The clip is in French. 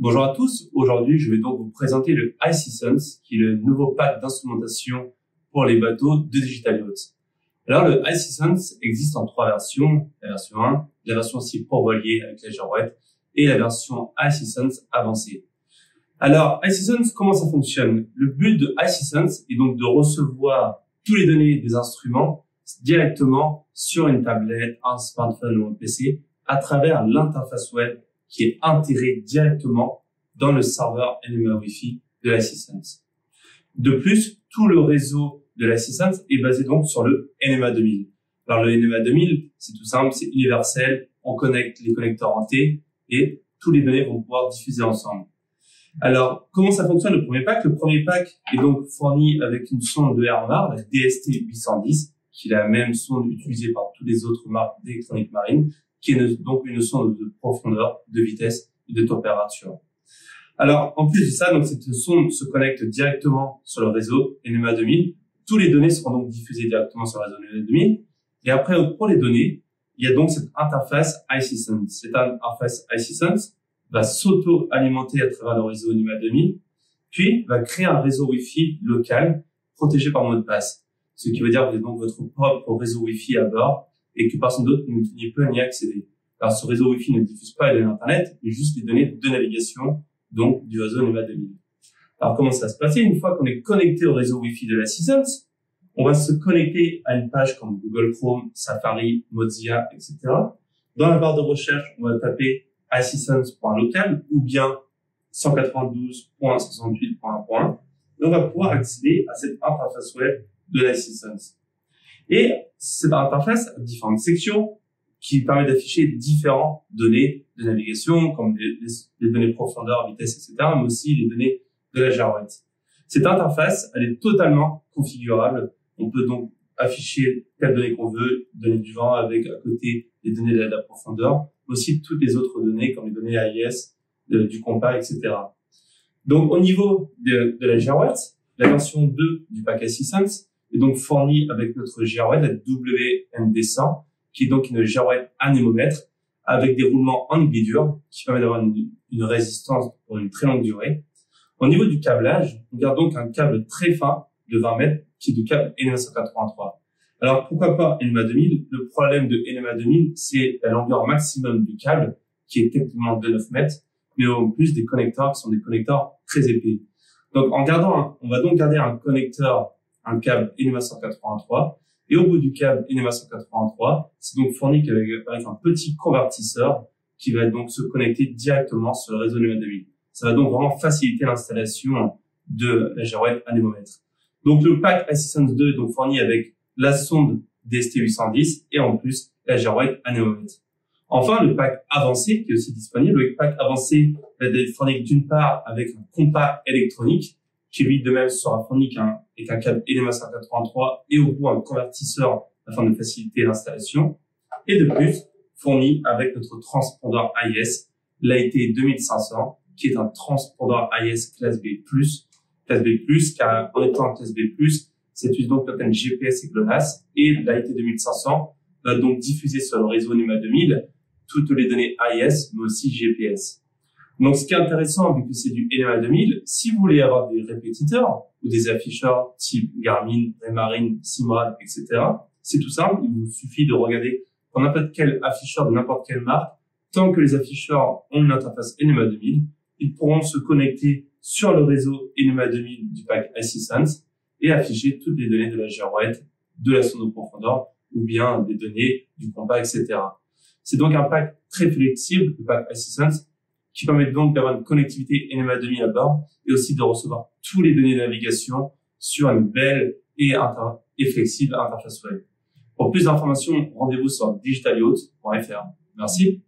Bonjour à tous, aujourd'hui je vais donc vous présenter le iCSense, qui est le nouveau pack d'instrumentation pour les bateaux de Digital Yacht. Alors le iCSense existe en trois versions, la version 1, la version aussi pour voilier avec la girouette et la version iCSense avancée. Alors iCSense, comment ça fonctionne? Le but de iCSense est donc de recevoir toutes les données des instruments directement sur une tablette, un smartphone ou un PC à travers l'interface web qui est intégré directement dans le serveur NMA Wi-Fi de iCSense. De plus, tout le réseau de l'iCSense est basé donc sur le NMA 2000. Alors le NMA 2000, c'est tout simple, c'est universel, on connecte les connecteurs en T et toutes les données vont pouvoir diffuser ensemble. Alors, comment ça fonctionne le premier pack? Le premier pack est donc fourni avec une sonde de Airmar, la DST 810, qui est la même sonde utilisée par toutes les autres marques d'électronique marine, qui est donc une sonde de profondeur, de vitesse et de température. Alors, en plus de ça, donc cette sonde se connecte directement sur le réseau NMA 2000. Toutes les données seront donc diffusées directement sur le réseau NMA 2000. Et après, pour les données, il y a donc cette interface iCSense. Cette interface iCSense va s'auto-alimenter à travers le réseau NMA 2000, puis va créer un réseau Wi-Fi local protégé par mot de passe. Ce qui veut dire que vous avez donc votre propre réseau Wi-Fi à bord et que personne d'autre ne peut y accéder. Alors, ce réseau Wi-Fi ne diffuse pas les données Internet, mais juste les données de navigation, donc du réseau NMA 2000. Alors, comment ça va se passer? Une fois qu'on est connecté au réseau Wi-Fi de l'iCSense, on va se connecter à une page comme Google Chrome, Safari, Mozilla, etc. Dans la barre de recherche, on va taper iCSense.local ou bien 192.68.1.1 et on va pouvoir accéder à cette interface web de l'iCSense. Et cette interface a différentes sections qui permettent d'afficher différentes données de navigation, comme les données profondeur, vitesse, etc., mais aussi les données de la girouette. Cette interface, elle est totalement configurable. On peut donc afficher quelles données qu'on veut, données du vent avec à côté les données de la profondeur, mais aussi toutes les autres données comme les données AIS, du compas, etc. Donc au niveau de la girouette, la version 2 du pack iCSense est donc fournie avec notre girouette, la WND100, qui est donc une girouette anémomètre avec des roulements en aiguille-dure qui permet d'avoir une résistance pour une très longue durée. Au niveau du câblage, on garde donc un câble très fin de 20 mètres qui est du câble NMA 183. Alors pourquoi pas NMA 2000? Le problème de NMA 2000, c'est la longueur maximum du câble qui est techniquement de 9 mètres, mais en plus des connecteurs qui sont des connecteurs très épais. Donc on va donc garder un câble NMA 183, et au bout du câble NMA 183, c'est donc fourni avec un petit convertisseur qui va donc se connecter directement sur le réseau NMA 2000. Ça va donc vraiment faciliter l'installation de la girouette anémomètre. Donc le pack iCSense 2 est donc fourni avec la sonde DST 810 et en plus la girouette anémomètre. Enfin, le pack avancé qui est aussi disponible. Le pack avancé va être fourni d'une part avec un compas électronique qui lui de même sera fourni avec un câble NMA 183 et au bout un convertisseur afin de faciliter l'installation. Et de plus, fourni avec notre transpondeur AIS, l'AIT 2500, qui est un transpondeur AIS classe B+, car en étant classe B+, ça utilise donc l'antenne GPS et GLONASS, et l'AIT 2500 va donc diffuser sur le réseau NMA 2000 toutes les données AIS, mais aussi GPS. Donc, ce qui est intéressant, vu que c'est du NMA 2000, si vous voulez avoir des répétiteurs ou des afficheurs type Garmin, Raymarine, Simrad, etc., c'est tout simple. Il vous suffit de regarder pour n'importe quel afficheur de n'importe quelle marque. Tant que les afficheurs ont une interface NMA 2000, ils pourront se connecter sur le réseau NMA 2000 du pack iCSense et afficher toutes les données de la girouette, de la sonde de profondeur ou bien des données du compas, etc. C'est donc un pack très flexible, le pack iCSense, qui permet donc d'avoir une connectivité NMA 2000 à bord et aussi de recevoir toutes les données de navigation sur une belle et flexible interface web. Pour plus d'informations, rendez-vous sur digitalyacht.fr. Merci.